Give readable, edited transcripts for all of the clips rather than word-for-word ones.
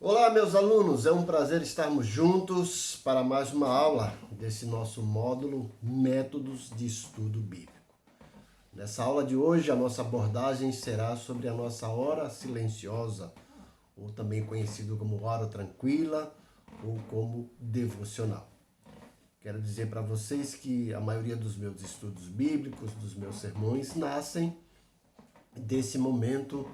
Olá, meus alunos, é um prazer estarmos juntos para mais uma aula desse nosso módulo Métodos de Estudo Bíblico. Nessa aula de hoje, a nossa abordagem será sobre a nossa hora silenciosa, ou também conhecido como hora tranquila ou como devocional. Quero dizer para vocês que a maioria dos meus estudos bíblicos, dos meus sermões, nascem desse momento,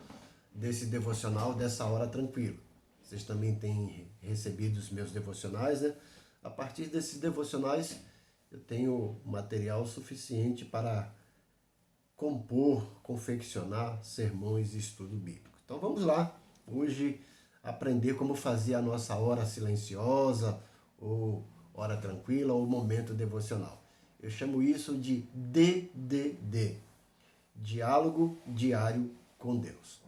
desse devocional, dessa hora tranquila. Vocês também têm recebido os meus devocionais, né? A partir desses devocionais, eu tenho material suficiente para compor, confeccionar sermões e estudo bíblico. Então vamos lá, hoje aprender como fazer a nossa hora silenciosa, ou hora tranquila, ou momento devocional. Eu chamo isso de DDD, Diálogo Diário com Deus.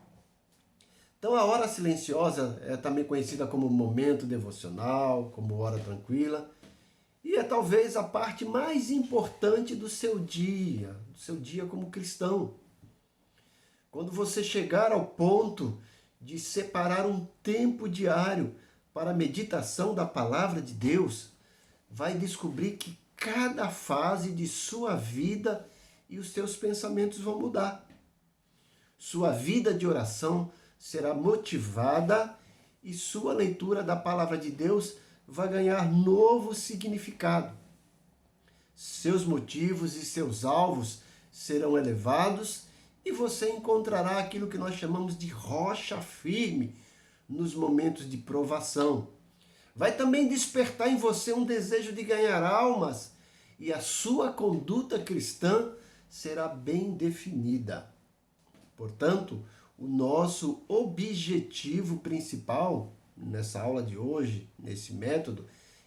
Então a hora silenciosa é também conhecida como momento devocional, como hora tranquila, e é talvez a parte mais importante do seu dia como cristão. Quando você chegar ao ponto de separar um tempo diário para a meditação da palavra de Deus, vai descobrir que cada fase de sua vida e os seus pensamentos vão mudar. Sua vida de oração será motivada e sua leitura da palavra de Deus vai ganhar novo significado. Seus motivos e seus alvos serão elevados e você encontrará aquilo que nós chamamos de rocha firme nos momentos de provação. Vai também despertar em você um desejo de ganhar almas e a sua conduta cristã será bem definida. Portanto, o nosso objetivo principal nessa aula de hoje, nesse método,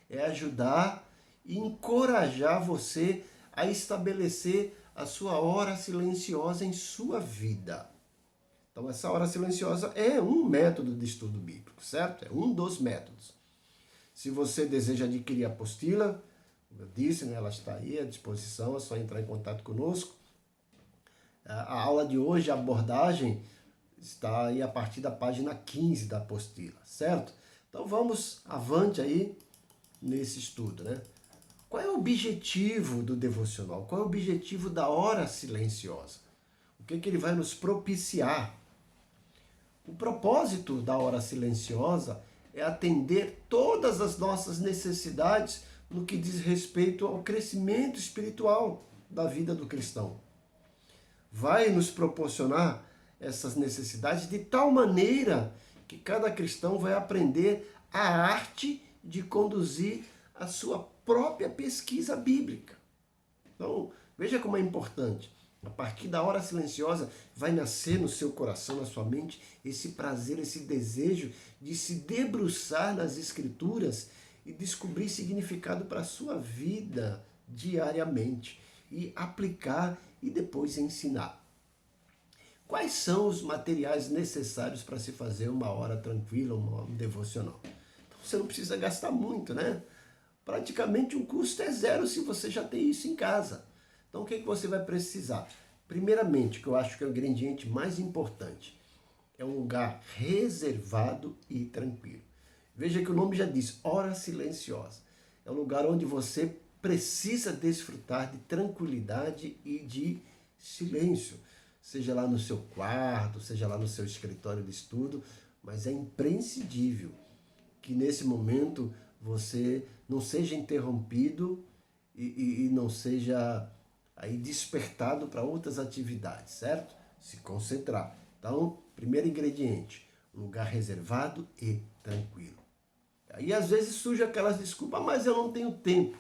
é ajudar e encorajar você a estabelecer a sua hora silenciosa em sua vida. Então, essa hora silenciosa é um método de estudo bíblico, certo? É um dos métodos. Se você deseja adquirir a apostila, como eu disse, né, ela está aí à disposição, é só entrar em contato conosco. A aula de hoje, a abordagem, está aí a partir da página 15 da apostila, certo? Então vamos avante aí nesse estudo, né? Qual é o objetivo do devocional? Qual é o objetivo da hora silenciosa? O que ele vai nos propiciar? O propósito da hora silenciosa é atender todas as nossas necessidades no que diz respeito ao crescimento espiritual da vida do cristão. Vai nos proporcionar essas necessidades de tal maneira que cada cristão vai aprender a arte de conduzir a sua própria pesquisa bíblica. Então, veja como é importante. A partir da hora silenciosa vai nascer no seu coração, na sua mente, esse prazer, esse desejo de se debruçar nas Escrituras e descobrir significado para a sua vida diariamente e aplicar e depois ensinar. Quais são os materiais necessários para se fazer uma hora tranquila, um devocional? Então você não precisa gastar muito, né? Praticamente um custo é zero se você já tem isso em casa. Então o que você vai precisar? Primeiramente, que eu acho que é o ingrediente mais importante, é um lugar reservado e tranquilo. Veja que o nome já diz, hora silenciosa. É um lugar onde você precisa desfrutar de tranquilidade e de silêncio. Seja lá no seu quarto, seja lá no seu escritório de estudo, mas é imprescindível que nesse momento você não seja interrompido e não seja aí despertado para outras atividades, certo? Se concentrar. Então, primeiro ingrediente, lugar reservado e tranquilo. Aí às vezes surge aquelas desculpas, mas eu não tenho tempo.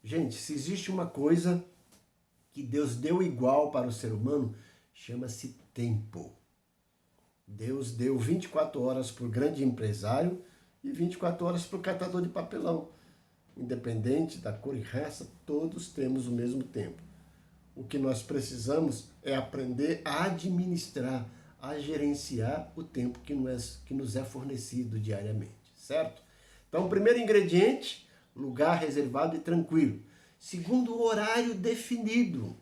Gente, se existe uma coisa que Deus deu igual para o ser humano, chama-se tempo. Deus deu 24 horas para o grande empresário e 24 horas para o catador de papelão. Independente da cor e raça, todos temos o mesmo tempo. O que nós precisamos é aprender a administrar, a gerenciar o tempo que nos é fornecido diariamente, certo? Então, o primeiro ingrediente, lugar reservado e tranquilo. Segundo, horário definido.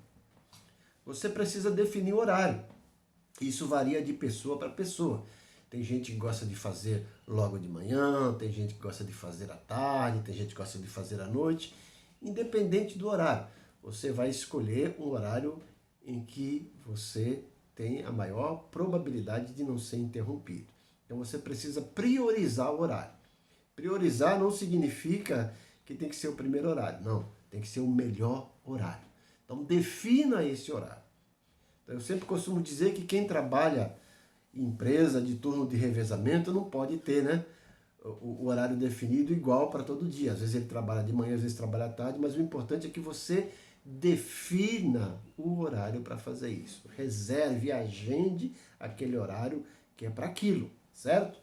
Você precisa definir o horário. Isso varia de pessoa para pessoa. Tem gente que gosta de fazer logo de manhã, tem gente que gosta de fazer à tarde, tem gente que gosta de fazer à noite. Independente do horário, você vai escolher um horário em que você tem a maior probabilidade de não ser interrompido. Então você precisa priorizar o horário. Priorizar não significa que tem que ser o primeiro horário, não. Tem que ser o melhor horário. Então defina esse horário. Então, eu sempre costumo dizer que quem trabalha em empresa de turno de revezamento não pode ter, né, o horário definido igual para todo dia. Às vezes ele trabalha de manhã, às vezes trabalha à tarde, mas o importante é que você defina o horário para fazer isso. Reserve, agende aquele horário que é para aquilo, certo?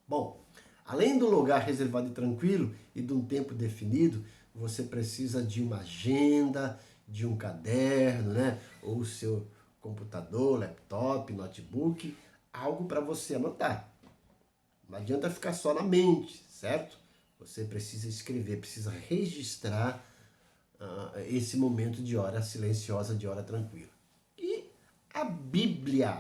Bom, além do lugar reservado e tranquilo e de um tempo definido, você precisa de uma agenda, de um caderno, né? Ou o seu computador, laptop, notebook, algo para você anotar. Não adianta ficar só na mente, certo? Você precisa escrever, precisa registrar esse momento de hora silenciosa, de hora tranquila. E a Bíblia.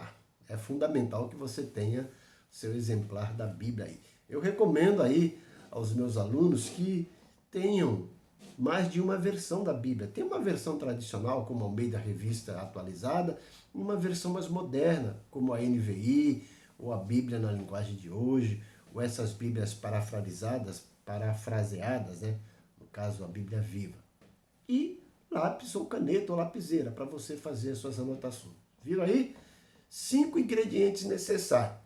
É fundamental que você tenha seu exemplar da Bíblia aí. Eu recomendo aí aos meus alunos que tenham mais de uma versão da Bíblia. Tem uma versão tradicional, como a Almeida Revista Atualizada, e uma versão mais moderna, como a NVI, ou a Bíblia na linguagem de hoje, ou essas Bíblias parafraseadas, né? No caso, a Bíblia Viva. E lápis ou caneta ou lapiseira para você fazer as suas anotações. Viram aí? 5 ingredientes necessários.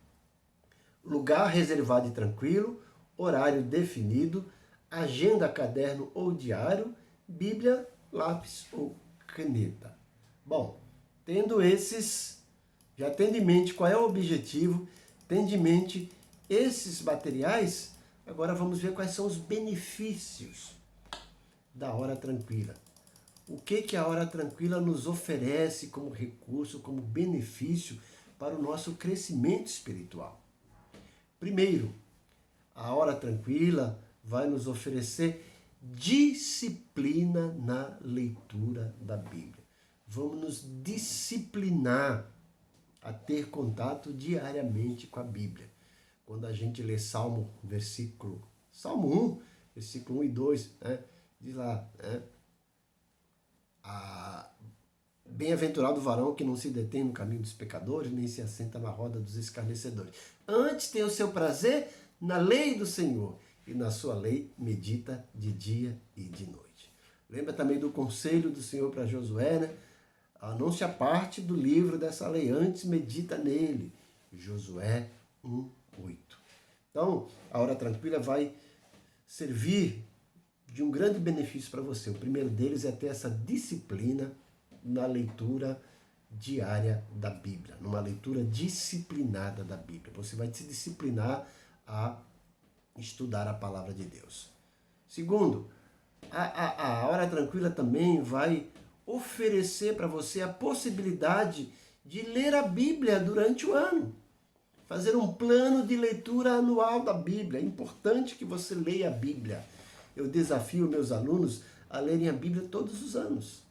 Lugar reservado e tranquilo, horário definido, agenda, caderno ou diário, Bíblia, lápis ou caneta. Bom, tendo esses, já tendo em mente qual é o objetivo, tendo em mente esses materiais, agora vamos ver quais são os benefícios da hora tranquila. O que a hora tranquila nos oferece como recurso, como benefício para o nosso crescimento espiritual? Primeiro, a hora tranquila vai nos oferecer disciplina na leitura da Bíblia. Vamos nos disciplinar a ter contato diariamente com a Bíblia. Quando a gente lê Salmo 1, versículo 1 e 2, né, diz lá, né, bem-aventurado o varão que não se detém no caminho dos pecadores, nem se assenta na roda dos escarnecedores. Antes tem o seu prazer na lei do Senhor, e na sua lei medita de dia e de noite. Lembra também do conselho do Senhor para Josué, né? Não se aparte do livro dessa lei, antes medita nele. Josué 1:8. Então, a hora tranquila vai servir de um grande benefício para você. O primeiro deles é ter essa disciplina na leitura diária da Bíblia, numa leitura disciplinada da Bíblia. Você vai se disciplinar a estudar a palavra de Deus. Segundo, a hora tranquila também vai oferecer para você a possibilidade de ler a Bíblia durante o ano. Fazer um plano de leitura anual da Bíblia. É importante que você leia a Bíblia. Eu desafio meus alunos a lerem a Bíblia todos os anos.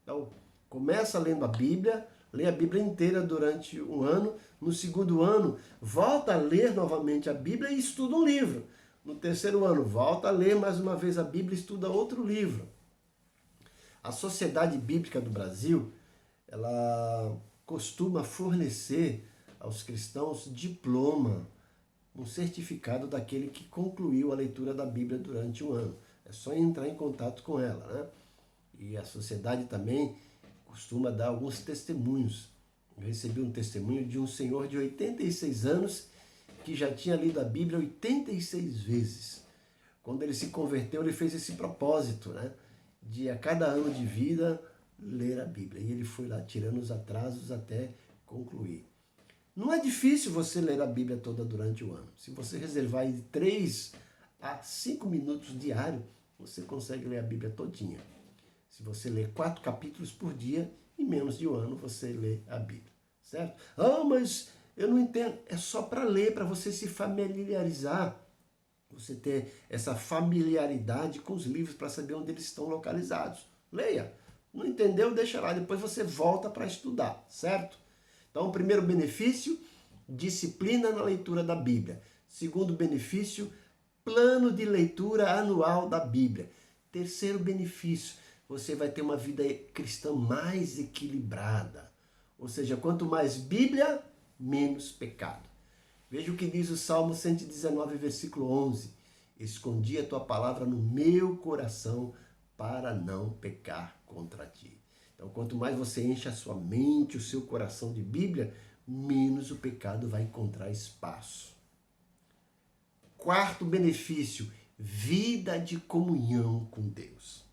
Então, começa lendo a Bíblia, lê a Bíblia inteira durante um ano. No segundo ano, volta a ler novamente a Bíblia e estuda um livro. No terceiro ano, volta a ler mais uma vez a Bíblia e estuda outro livro. A Sociedade Bíblica do Brasil, ela costuma fornecer aos cristãos diploma, um certificado daquele que concluiu a leitura da Bíblia durante um ano. É só entrar em contato com ela, né? E a sociedade também costuma dar alguns testemunhos. Eu recebi um testemunho de um senhor de 86 anos que já tinha lido a Bíblia 86 vezes. Quando ele se converteu, ele fez esse propósito, né? De a cada ano de vida ler a Bíblia. E ele foi lá tirando os atrasos até concluir. Não é difícil você ler a Bíblia toda durante o ano. Se você reservar de 3 a 5 minutos diário, você consegue ler a Bíblia todinha. Se você ler 4 capítulos por dia, em menos de um ano você lê a Bíblia, certo? Mas eu não entendo. É só para ler, para você se familiarizar. Você ter essa familiaridade com os livros para saber onde eles estão localizados. Leia. Não entendeu? Deixa lá. Depois você volta para estudar, certo? Então, o primeiro benefício disciplina na leitura da Bíblia. Segundo benefício, plano de leitura anual da Bíblia. Terceiro benefício, você vai ter uma vida cristã mais equilibrada. Ou seja, quanto mais Bíblia, menos pecado. Veja o que diz o Salmo 119, versículo 11. Escondi a tua palavra no meu coração para não pecar contra ti. Então, quanto mais você enche a sua mente, o seu coração de Bíblia, menos o pecado vai encontrar espaço. Quarto benefício, vida de comunhão com Deus.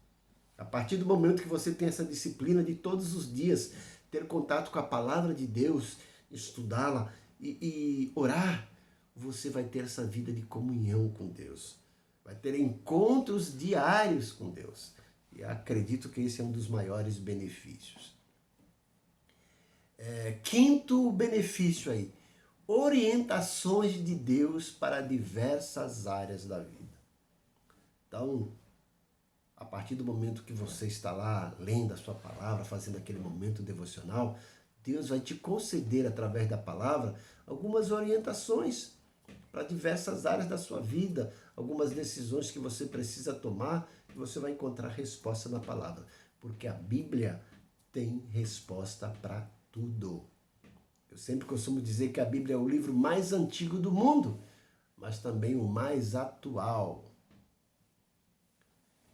A partir do momento que você tem essa disciplina de todos os dias ter contato com a palavra de Deus, estudá-la e orar, você vai ter essa vida de comunhão com Deus. Vai ter encontros diários com Deus. E acredito que esse é um dos maiores benefícios. Quinto benefício aí, orientações de Deus para diversas áreas da vida. Então, a partir do momento que você está lá lendo a sua palavra, fazendo aquele momento devocional, Deus vai te conceder, através da palavra, algumas orientações para diversas áreas da sua vida, algumas decisões que você precisa tomar, e você vai encontrar resposta na palavra. Porque a Bíblia tem resposta para tudo. Eu sempre costumo dizer que a Bíblia é o livro mais antigo do mundo, mas também o mais atual.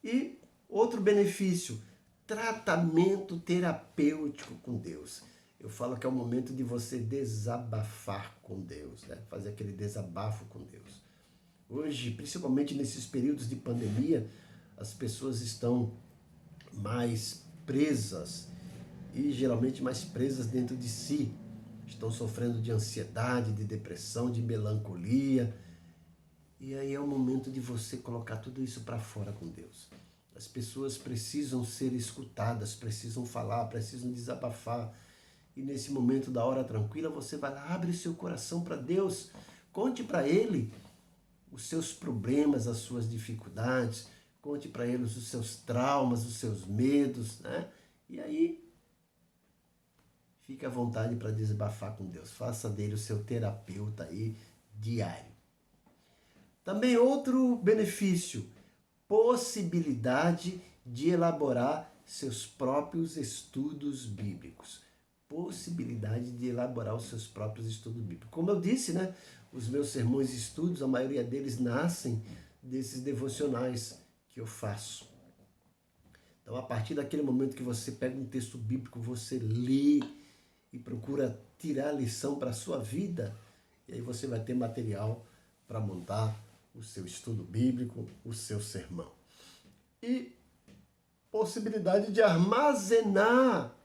E outro benefício, tratamento terapêutico com Deus. Eu falo que é o momento de você desabafar com Deus, né? Fazer aquele desabafo com Deus. Hoje, principalmente nesses períodos de pandemia, as pessoas estão mais presas e geralmente mais presas dentro de si. Estão sofrendo de ansiedade, de depressão, de melancolia. E aí é o momento de você colocar tudo isso para fora com Deus. As pessoas precisam ser escutadas, precisam falar, precisam desabafar. E nesse momento da hora tranquila, você vai lá, abre seu coração para Deus, conte para Ele os seus problemas, as suas dificuldades, conte para Ele os seus traumas, os seus medos, né? E aí, fique à vontade para desabafar com Deus. Faça dele o seu terapeuta aí diário. Também outro benefício, possibilidade de elaborar seus próprios estudos bíblicos. Possibilidade de elaborar os seus próprios estudos bíblicos. Como eu disse, né? Os meus sermões e estudos, a maioria deles nascem desses devocionais que eu faço. Então, a partir daquele momento que você pega um texto bíblico, você lê e procura tirar a lição para a sua vida, e aí você vai ter material para montar o seu estudo bíblico, o seu sermão. E possibilidade de armazenar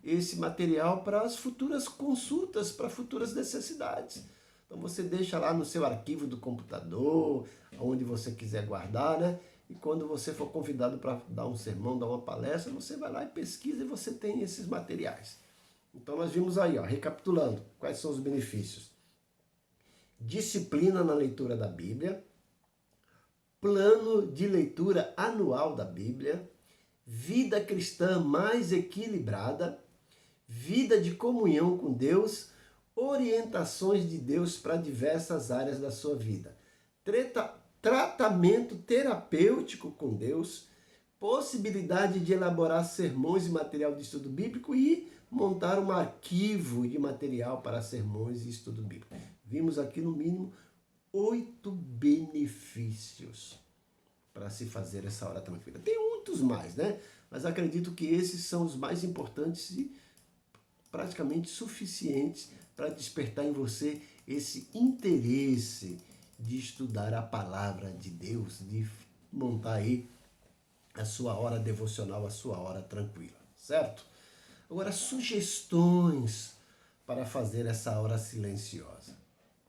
esse material para as futuras consultas, para futuras necessidades. Então você deixa lá no seu arquivo do computador, onde você quiser guardar, né? E quando você for convidado para dar um sermão, dar uma palestra, você vai lá e pesquisa e você tem esses materiais. Então nós vimos aí, ó, recapitulando, quais são os benefícios. Disciplina na leitura da Bíblia, plano de leitura anual da Bíblia, vida cristã mais equilibrada, vida de comunhão com Deus, orientações de Deus para diversas áreas da sua vida, tratamento terapêutico com Deus, possibilidade de elaborar sermões e material de estudo bíblico e montar um arquivo de material para sermões e estudo bíblico. Vimos aqui no mínimo 8 benefícios para se fazer essa hora tranquila. Tem muitos mais, né? Mas acredito que esses são os mais importantes e praticamente suficientes para despertar em você esse interesse de estudar a palavra de Deus, de montar aí a sua hora devocional, a sua hora tranquila, certo? Agora, sugestões para fazer essa hora silenciosa.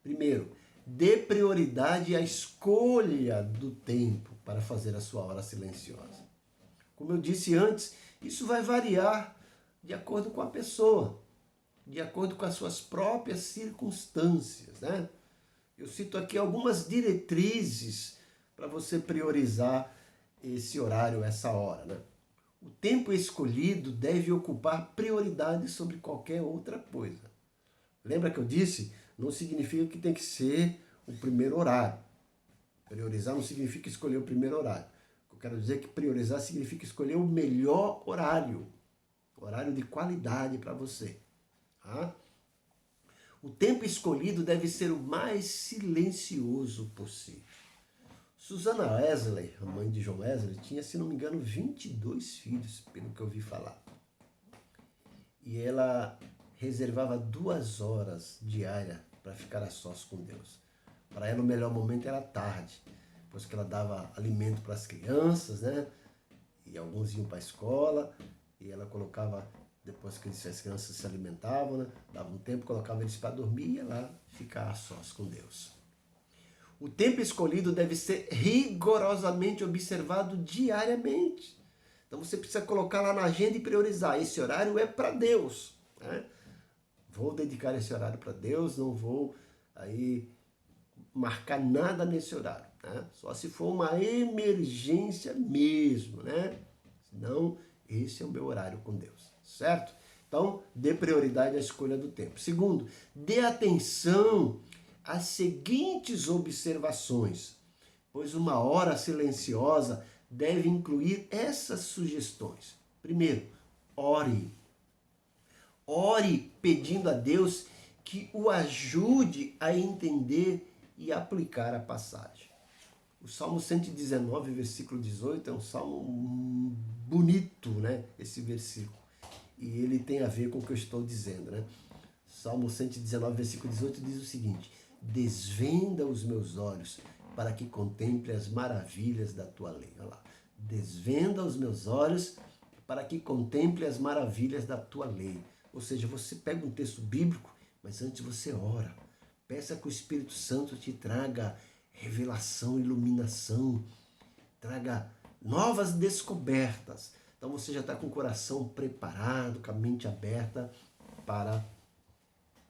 Primeiro, dê prioridade à escolha do tempo para fazer a sua hora silenciosa. Como eu disse antes, isso vai variar de acordo com a pessoa, de acordo com as suas próprias circunstâncias, né? Eu cito aqui algumas diretrizes para você priorizar esse horário, essa hora, né? O tempo escolhido deve ocupar prioridade sobre qualquer outra coisa. Lembra que eu disse? Não significa que tem que ser o primeiro horário. Priorizar não significa escolher o primeiro horário. Eu quero dizer que priorizar significa escolher o melhor horário. Horário de qualidade para você. Tá? O tempo escolhido deve ser o mais silencioso possível. Susana Wesley, a mãe de John Wesley, tinha, se não me engano, 22 filhos, pelo que eu ouvi falar. E ela reservava 2 horas diárias para ficar a sós com Deus. Para ela, o melhor momento era a tarde, pois que ela dava alimento para as crianças, né? E alguns iam para a escola, e ela colocava, depois que as crianças se alimentavam, né? Dava um tempo, colocava eles para dormir e ia lá ficar a sós com Deus. O tempo escolhido deve ser rigorosamente observado diariamente. Então você precisa colocar lá na agenda e priorizar. Esse horário é para Deus. Né? Vou dedicar esse horário para Deus, não vou aí marcar nada nesse horário. Né? Só se for uma emergência mesmo, né? Senão, esse é o meu horário com Deus, certo? Então, dê prioridade à escolha do tempo. Segundo, dê atenção às seguintes observações, pois uma hora silenciosa deve incluir essas sugestões. Primeiro, ore. Ore pedindo a Deus que o ajude a entender e aplicar a passagem. O Salmo 119, versículo 18, é um salmo bonito, né? Esse versículo. E ele tem a ver com o que eu estou dizendo, né? Salmo 119, versículo 18 diz o seguinte: desvenda os meus olhos para que contemple as maravilhas da tua lei. Olha lá. Desvenda os meus olhos para que contemple as maravilhas da tua lei. Ou seja, você pega um texto bíblico, mas antes você ora. Peça que o Espírito Santo te traga revelação, iluminação, traga novas descobertas. Então você já está com o coração preparado, com a mente aberta para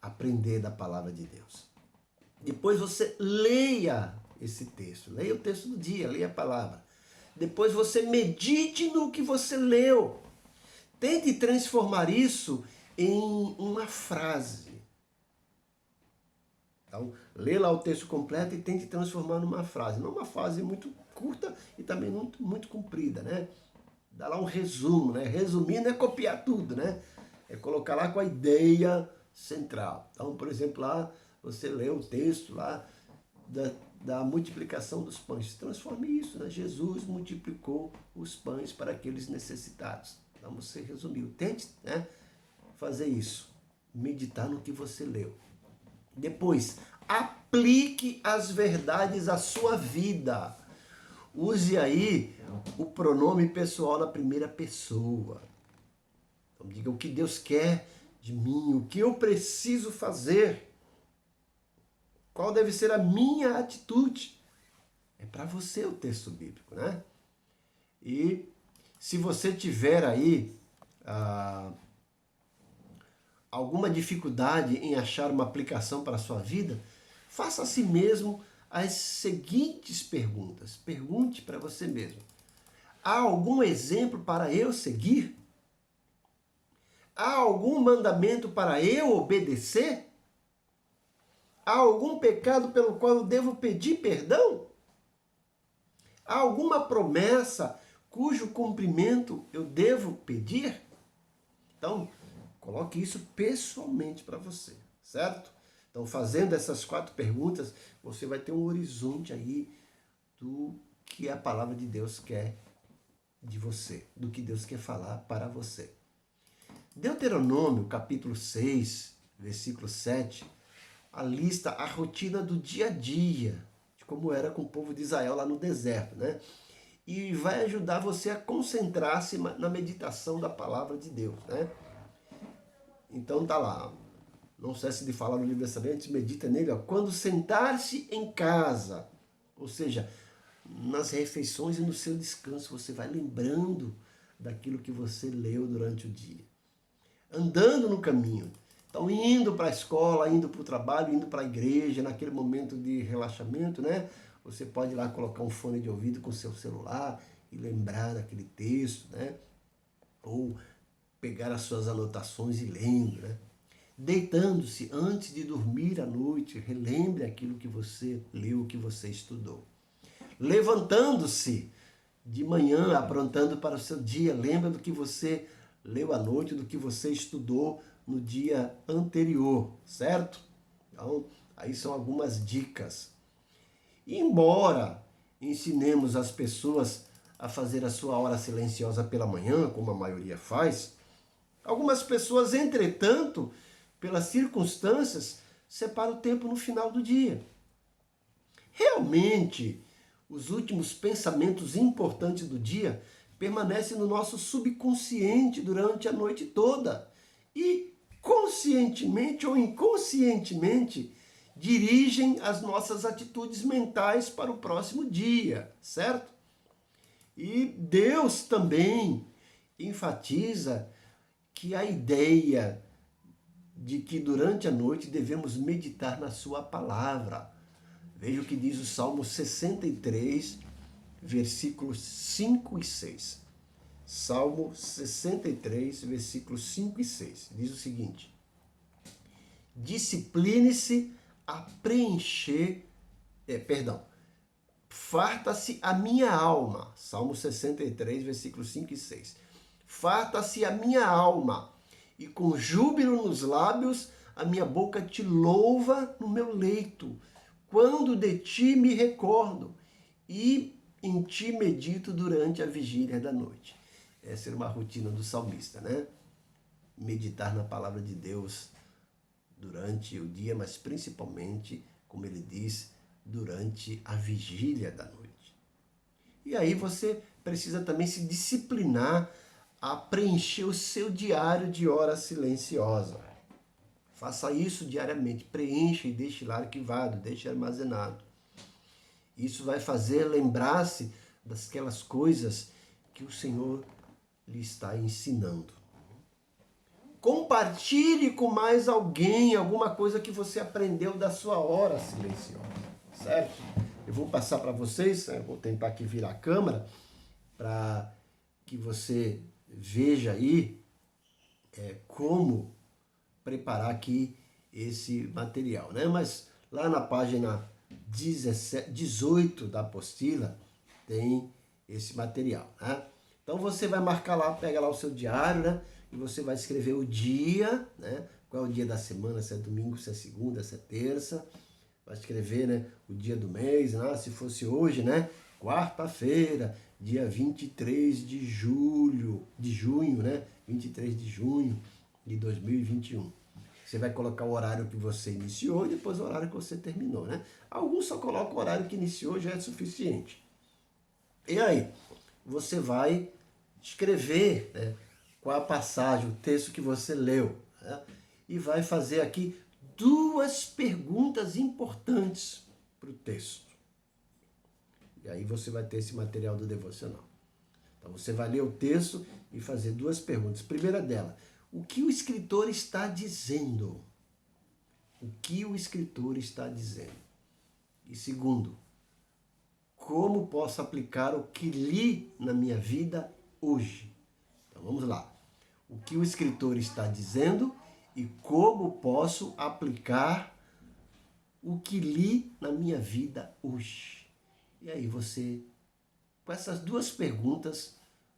aprender da palavra de Deus. Depois você leia esse texto, leia o texto do dia, leia a palavra. Depois você medite no que você leu. Tente transformar isso em uma frase. Então, lê lá o texto completo e tente transformar numa frase. Não uma frase muito curta e também muito comprida, né? Dá lá um resumo, né? Resumir não é copiar tudo, né? É colocar lá com a ideia central. Então, por exemplo, lá você lê o texto lá da multiplicação dos pães. Transforme isso, né? Jesus multiplicou os pães para aqueles necessitados. Então você resumiu. Tente, né, fazer isso. Meditar no que você leu. Depois, aplique as verdades à sua vida. Use aí o pronome pessoal na primeira pessoa. Então diga o que Deus quer de mim, o que eu preciso fazer. Qual deve ser a minha atitude? É para você o texto bíblico, né? E se você tiver aí alguma dificuldade em achar uma aplicação para a sua vida, faça a si mesmo as seguintes perguntas. Pergunte para você mesmo: há algum exemplo para eu seguir? Há algum mandamento para eu obedecer? Há algum pecado pelo qual eu devo pedir perdão? Há alguma promessa cujo cumprimento eu devo pedir? Então, coloque isso pessoalmente para você, certo? Então, fazendo essas 4 perguntas, você vai ter um horizonte aí do que a palavra de Deus quer de você, do que Deus quer falar para você. Deuteronômio, capítulo 6, versículo 7, alista a rotina do dia a dia, de como era com o povo de Israel lá no deserto, né? E vai ajudar você a concentrar-se na meditação da palavra de Deus, né? Então tá lá, não cesse de falar no livro da sabedoria, medita nele, ó, quando sentar-se em casa, ou seja, nas refeições e no seu descanso, você vai lembrando daquilo que você leu durante o dia. Andando no caminho, então indo para a escola, indo para o trabalho, indo para a igreja, naquele momento de relaxamento, né? Você pode ir lá colocar um fone de ouvido com o seu celular e lembrar daquele texto, né? Ou pegar as suas anotações e lendo, né? Deitando-se antes de dormir à noite, relembre aquilo que você leu, que você estudou. Levantando-se de manhã, aprontando para o seu dia, lembra do que você leu à noite, do que você estudou no dia anterior, certo? Então, aí são algumas dicas. E embora ensinemos as pessoas a fazer a sua hora silenciosa pela manhã, como a maioria faz, algumas pessoas, entretanto, pelas circunstâncias, separam o tempo no final do dia. Realmente, os últimos pensamentos importantes do dia permanecem no nosso subconsciente durante a noite toda e, conscientemente ou inconscientemente, dirigem as nossas atitudes mentais para o próximo dia, certo? E Deus também enfatiza que a ideia de que durante a noite devemos meditar na sua palavra. Veja o que diz o Salmo 63, versículos 5 e 6. Salmo 63, versículos 5 e 6. Diz o seguinte: discipline-se a preencher, farta-se a minha alma. Salmo 63, versículos 5 e 6. Farta-se a minha alma, e com júbilo nos lábios a minha boca te louva no meu leito. Quando de ti me recordo e em ti medito durante a vigília da noite. Essa era uma rotina do salmista, né? Meditar na palavra de Deus durante o dia, mas principalmente, como ele diz, durante a vigília da noite. E aí você precisa também se disciplinar a preencher o seu diário de hora silenciosa. Faça isso diariamente, preencha e deixe lá arquivado, deixe armazenado. Isso vai fazer lembrar-se daquelas coisas que o Senhor lhe está ensinando. Compartilhe com mais alguém alguma coisa que você aprendeu da sua hora silenciosa, certo? Eu vou passar para vocês, eu vou tentar aqui virar a câmera para que você veja aí como preparar aqui esse material, né? Mas lá na página 18 da apostila tem esse material, né? Então você vai marcar lá, pega lá o seu diário, né? E você vai escrever o dia, né? Qual é o dia da semana, se é domingo, se é segunda, se é terça. Vai escrever, né, o dia do mês, né? Se fosse hoje, né? Quarta-feira, dia 23 de junho, né? 23 de junho de 2021. Você vai colocar o horário que você iniciou e depois o horário que você terminou, né? Alguns só colocam o horário que iniciou, já é suficiente. E aí, você vai escrever, né, qual a passagem, o texto que você leu, né? E vai fazer aqui 2 perguntas importantes para o texto. E aí você vai ter esse material do devocional. Então você vai ler o texto e fazer 2 perguntas. Primeira dela, o que o escritor está dizendo? O que o escritor está dizendo? E segundo, como posso aplicar o que li na minha vida hoje? Então vamos lá. O que o escritor está dizendo e como posso aplicar o que li na minha vida hoje? E aí você, com essas 2 perguntas,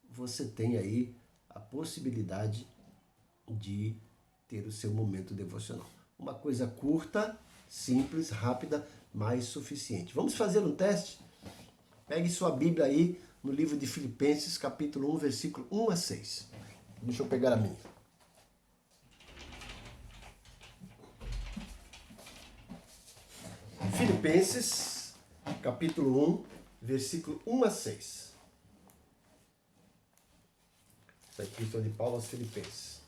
você tem aí a possibilidade de ter o seu momento devocional. Uma coisa curta, simples, rápida, mas suficiente. Vamos fazer um teste? Pegue sua Bíblia aí no livro de Filipenses, capítulo 1, versículo 1 a 6. Deixa eu pegar a minha. Filipenses, capítulo 1, versículo 1 a 6. Essa epístola de Paulo aos Filipenses.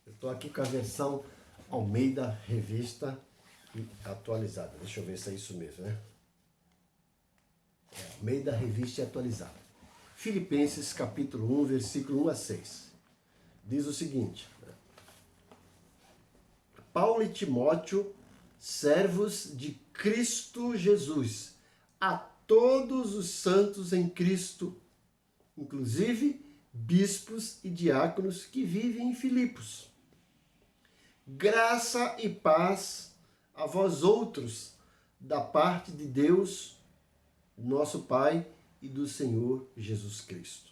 Eu estou aqui com a versão Almeida Revista e Atualizada. Deixa eu ver se é isso mesmo, né? Almeida Revista e Atualizada. Filipenses, capítulo 1, versículo 1 a 6. Diz o seguinte: Paulo e Timóteo, servos de Cristo Jesus, a todos os santos em Cristo, inclusive bispos e diáconos que vivem em Filipos. Graça e paz a vós outros, da parte de Deus, nosso Pai e do Senhor Jesus Cristo.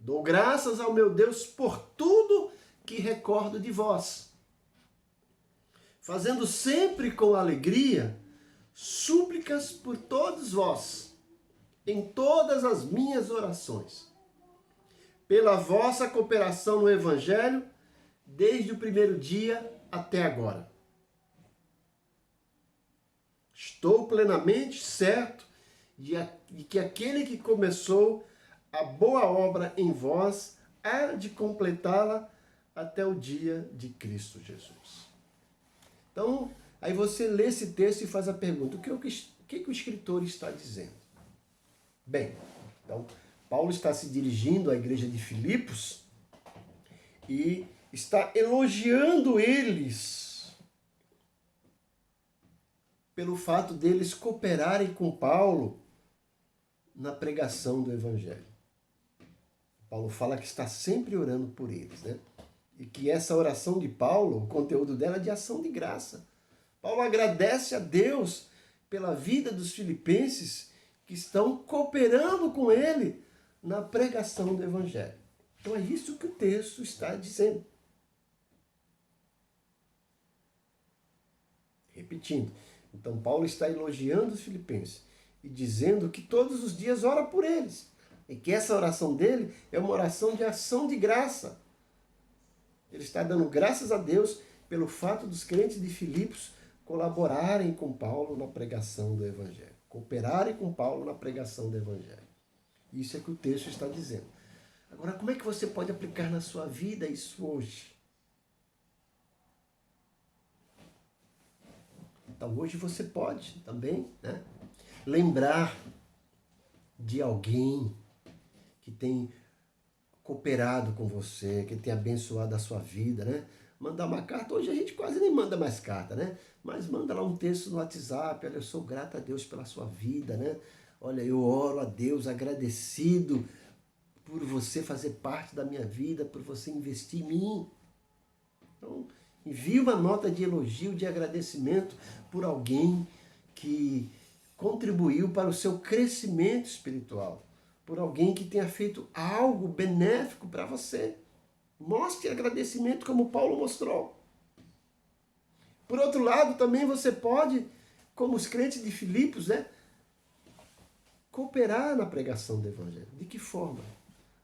Dou graças ao meu Deus por tudo que recordo de vós, fazendo sempre com alegria súplicas por todos vós, em todas as minhas orações, pela vossa cooperação no Evangelho, desde o primeiro dia até agora. Estou plenamente certo de que aquele que começou a boa obra em vós há de completá-la até o dia de Cristo Jesus. Então, aí você lê esse texto e faz a pergunta, o que o escritor está dizendo? Bem, então, Paulo está se dirigindo à igreja de Filipos e está elogiando eles pelo fato deles cooperarem com Paulo na pregação do Evangelho. Paulo fala que está sempre orando por eles, né? E que essa oração de Paulo, o conteúdo dela é de ação de graça. Paulo agradece a Deus pela vida dos filipenses que estão cooperando com ele na pregação do Evangelho. Então é isso que o texto está dizendo. Repetindo, então Paulo está elogiando os filipenses e dizendo que todos os dias ora por eles. E que essa oração dele é uma oração de ação de graça. Ele está dando graças a Deus pelo fato dos crentes de Filipos colaborarem com Paulo na pregação do Evangelho. Cooperarem com Paulo na pregação do Evangelho. Isso é que o texto está dizendo. Agora, como é que você pode aplicar na sua vida isso hoje? Então, hoje você pode também, né, lembrar de alguém que tem cooperado com você, que tem abençoado a sua vida, né? Mandar uma carta, hoje a gente quase nem manda mais carta, né? Mas manda lá um texto no WhatsApp, olha, eu sou grato a Deus pela sua vida, né? Olha, eu oro a Deus agradecido por você fazer parte da minha vida, por você investir em mim. Então, envie uma nota de elogio, de agradecimento por alguém que contribuiu para o seu crescimento espiritual, por alguém que tenha feito algo benéfico para você. Mostre agradecimento como Paulo mostrou. Por outro lado, também você pode, como os crentes de Filipos, né, cooperar na pregação do Evangelho. De que forma?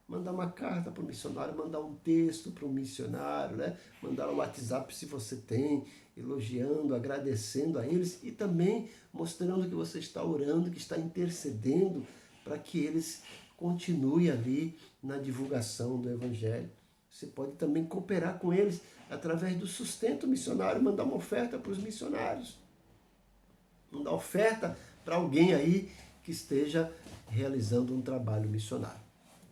Mandar uma carta para o missionário, mandar um texto para o missionário, né? Mandar um WhatsApp se você tem, elogiando, agradecendo a eles e também mostrando que você está orando, que está intercedendo para que eles continuem ali na divulgação do Evangelho. Você pode também cooperar com eles através do sustento missionário, mandar uma oferta para os missionários. Mandar oferta para alguém aí que esteja realizando um trabalho missionário.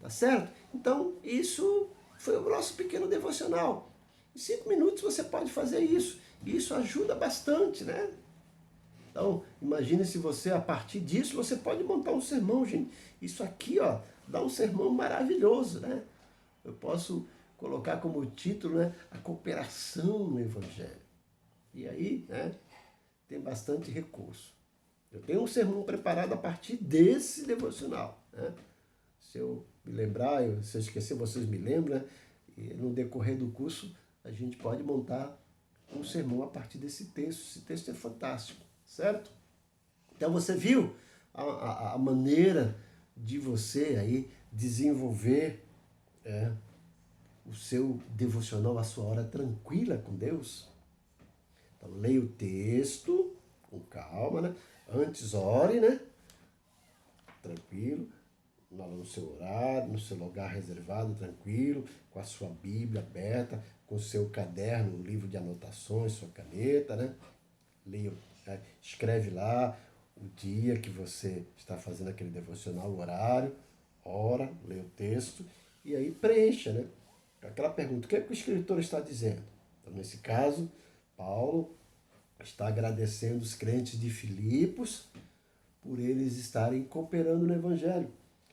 Tá certo? Então, isso foi o nosso pequeno devocional. Em 5 minutos você pode fazer isso. E isso ajuda bastante, né? Então, imagine se você, a partir disso, você pode montar um sermão, gente. Isso aqui, ó, dá um sermão maravilhoso, né? Eu posso colocar como título, né, a cooperação no Evangelho. E aí, né, tem bastante recurso. Eu tenho um sermão preparado a partir desse devocional, né? Se eu me lembrar, se eu esquecer, vocês me lembram, né? E no decorrer do curso, a gente pode montar um sermão a partir desse texto. Esse texto é fantástico, certo? Então você viu a maneira de você aí desenvolver o seu devocional, a sua hora tranquila com Deus? Então leia o texto com calma, né? Antes ore, né? Tranquilo. No seu horário, no seu lugar reservado, tranquilo, com a sua Bíblia aberta, com o seu caderno, o livro de anotações, sua caneta, né? Leia, escreve lá o dia que você está fazendo aquele devocional, o horário, ora, lê o texto e aí preencha, né? Aquela pergunta, o que é que o escritor está dizendo? Então, nesse caso, Paulo está agradecendo os crentes de Filipos por eles estarem cooperando no Evangelho.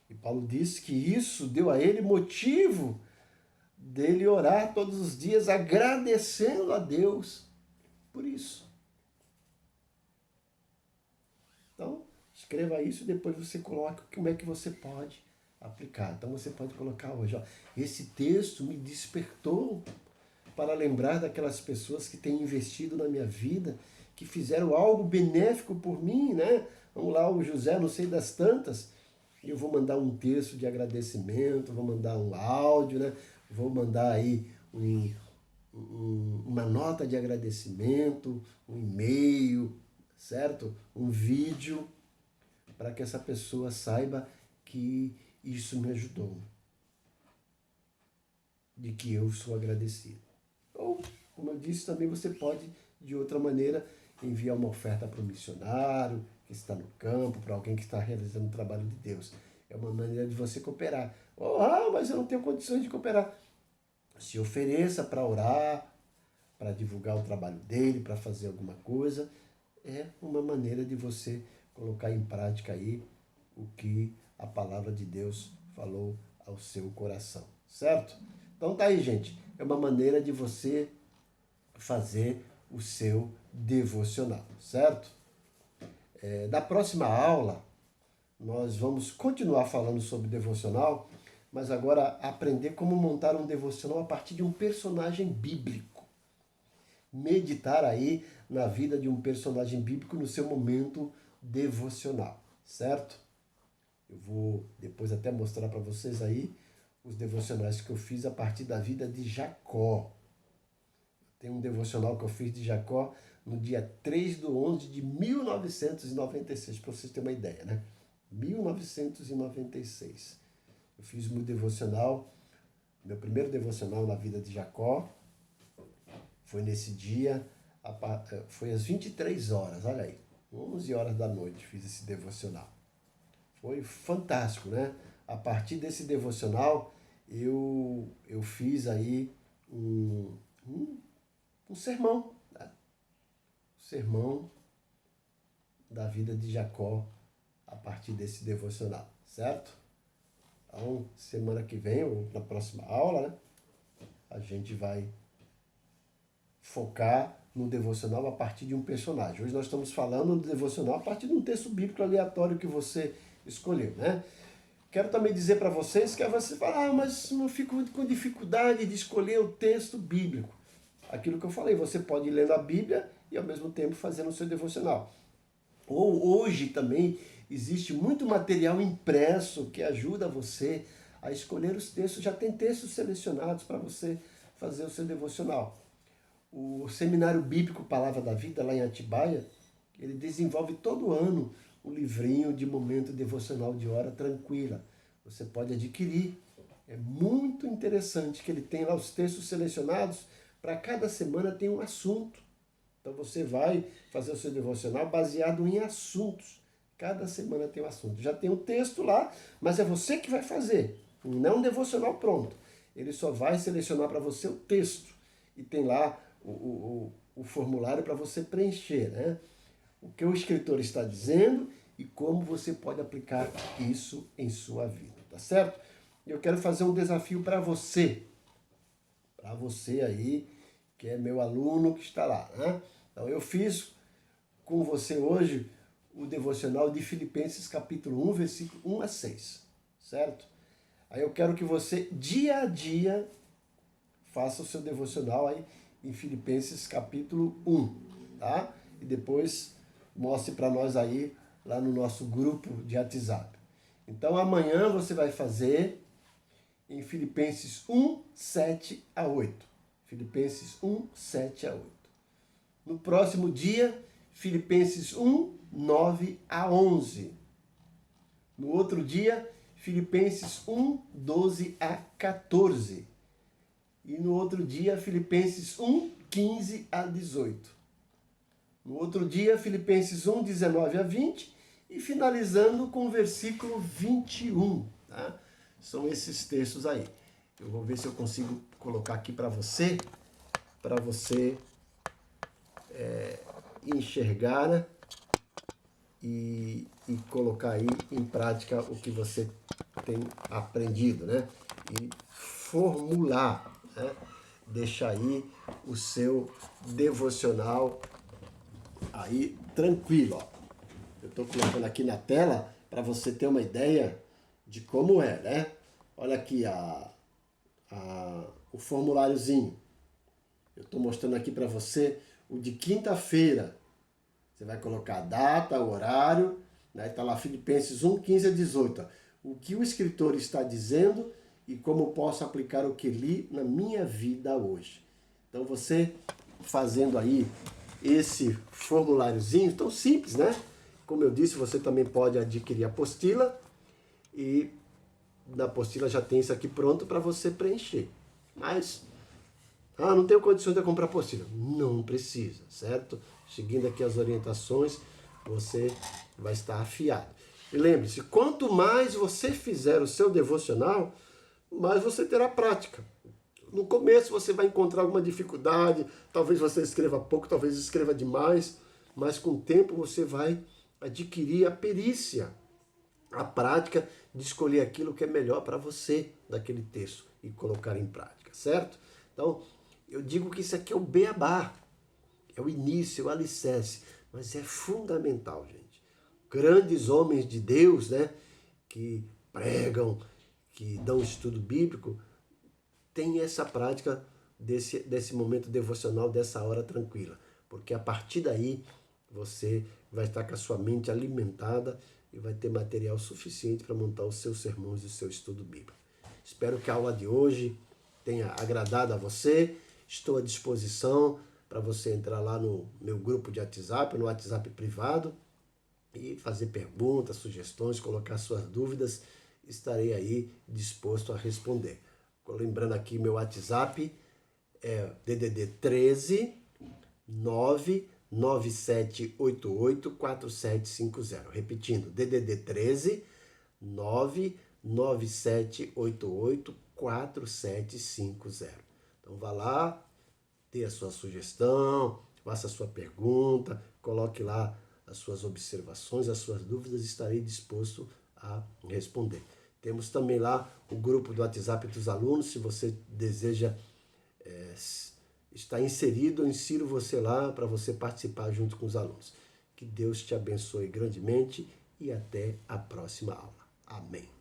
E Paulo disse que isso deu a ele motivo dele orar todos os dias, agradecendo a Deus por isso. Então, escreva isso e depois você coloca como é que você pode aplicar. Então, você pode colocar hoje, ó, esse texto me despertou para lembrar daquelas pessoas que têm investido na minha vida, que fizeram algo benéfico por mim, né? Vamos lá, o José, não sei das tantas, eu vou mandar um texto de agradecimento, vou mandar um áudio, né? Vou mandar aí uma nota de agradecimento, um e-mail, certo? Um vídeo, para que essa pessoa saiba que isso me ajudou, de que eu sou agradecido. Ou, como eu disse, também você pode, de outra maneira, enviar uma oferta para o missionário que está no campo, para alguém que está realizando o trabalho de Deus. É uma maneira de você cooperar. Mas eu não tenho condições de cooperar. Se ofereça para orar, para divulgar o trabalho dele, para fazer alguma coisa. É uma maneira de você colocar em prática aí o que a palavra de Deus falou ao seu coração, certo? Então tá aí, gente. É uma maneira de você fazer o seu devocional, certo? Da próxima aula, nós vamos continuar falando sobre devocional, mas agora aprender como montar um devocional a partir de um personagem bíblico. Meditar aí na vida de um personagem bíblico no seu momento devocional, certo? Eu vou depois até mostrar para vocês aí os devocionais que eu fiz a partir da vida de Jacó. Tem um devocional que eu fiz de Jacó no dia 3/11 de 1996, para vocês terem uma ideia, né? 1996. Eu fiz meu devocional, meu primeiro devocional na vida de Jacó. Foi nesse dia, foi às 23 horas, olha aí, 11 horas da noite fiz esse devocional. Foi fantástico, né? A partir desse devocional, eu fiz aí um sermão, né? Um sermão da vida de Jacó a partir desse devocional, certo? Então, semana que vem, ou na próxima aula, né, a gente vai focar no devocional a partir de um personagem. Hoje nós estamos falando do devocional a partir de um texto bíblico aleatório que você escolheu, né? Quero também dizer para vocês que você fala, mas eu fico com dificuldade de escolher o texto bíblico. Aquilo que eu falei, você pode ir lendo a Bíblia e ao mesmo tempo fazendo o seu devocional. Ou hoje também existe muito material impresso que ajuda você a escolher os textos. Já tem textos selecionados para você fazer o seu devocional. O Seminário Bíblico Palavra da Vida, lá em Atibaia, ele desenvolve todo ano um livrinho de momento devocional de hora tranquila. Você pode adquirir. É muito interessante que ele tem lá os textos selecionados. Para cada semana tem um assunto. Então você vai fazer o seu devocional baseado em assuntos. Cada semana tem um assunto. Já tem um texto lá, mas é você que vai fazer. Não um devocional pronto. Ele só vai selecionar para você o texto. E tem lá o formulário para você preencher, né? O que o escritor está dizendo e como você pode aplicar isso em sua vida, tá certo? Eu quero fazer um desafio para você aí, que é meu aluno que está lá, né? Então eu fiz com você hoje o devocional de Filipenses capítulo 1, versículo 1 a 6, certo? Aí eu quero que você, dia a dia, faça o seu devocional aí em Filipenses capítulo 1, tá? E depois mostre para nós aí, lá no nosso grupo de WhatsApp. Então amanhã você vai fazer em Filipenses 1, 7 a 8. Filipenses 1, 7 a 8. No próximo dia, Filipenses 1, 9 a 11. No outro dia, Filipenses 1, 12 a 14. E no outro dia, Filipenses 1, 15 a 18. No outro dia, Filipenses 1, 19 a 20. E finalizando com o versículo 21. Tá? São esses textos aí. Eu vou ver se eu consigo colocar aqui para você enxergar, né? E colocar aí em prática o que você tem aprendido, né? E formular, né? Deixa aí o seu devocional aí tranquilo, ó. Eu estou colocando aqui na tela para você ter uma ideia de como é, né? Olha aqui o formuláriozinho. Eu estou mostrando aqui para você o de quinta-feira. Você vai colocar a data, o horário, né? Está lá Filipenses 1, 15 a 18. O que o escritor está dizendo e como posso aplicar o que li na minha vida hoje. Então você fazendo aí esse formuláriozinho tão simples, né? Como eu disse, você também pode adquirir a apostila e na apostila já tem isso aqui pronto para você preencher. Mas, não tenho condições de comprar apostila. Não precisa, certo? Seguindo aqui as orientações, você vai estar afiado. E lembre-se, quanto mais você fizer o seu devocional, mais você terá prática. No começo você vai encontrar alguma dificuldade, talvez você escreva pouco, talvez escreva demais, mas com o tempo você vai adquirir a perícia, a prática de escolher aquilo que é melhor para você daquele texto e colocar em prática, certo? Então, eu digo que isso aqui é o beabá, é o início, é o alicerce, mas é fundamental, gente. Grandes homens de Deus, né, que pregam, que dão estudo bíblico, tem essa prática desse momento devocional, dessa hora tranquila. Porque a partir daí você vai estar com a sua mente alimentada e vai ter material suficiente para montar os seus sermões e o seu estudo bíblico. Espero que a aula de hoje tenha agradado a você. Estou à disposição para você entrar lá no meu grupo de WhatsApp, no WhatsApp privado, e fazer perguntas, sugestões, colocar suas dúvidas. Estarei aí disposto a responder. Lembrando aqui, meu WhatsApp é DDD 13 99788 4750. Repetindo, DDD 13 99788 4750. Então vá lá, dê a sua sugestão, faça a sua pergunta, coloque lá as suas observações, as suas dúvidas, estarei disposto a responder. Temos também lá o grupo do WhatsApp dos alunos, se você deseja estar inserido, eu insiro você lá para você participar junto com os alunos. Que Deus te abençoe grandemente e até a próxima aula. Amém.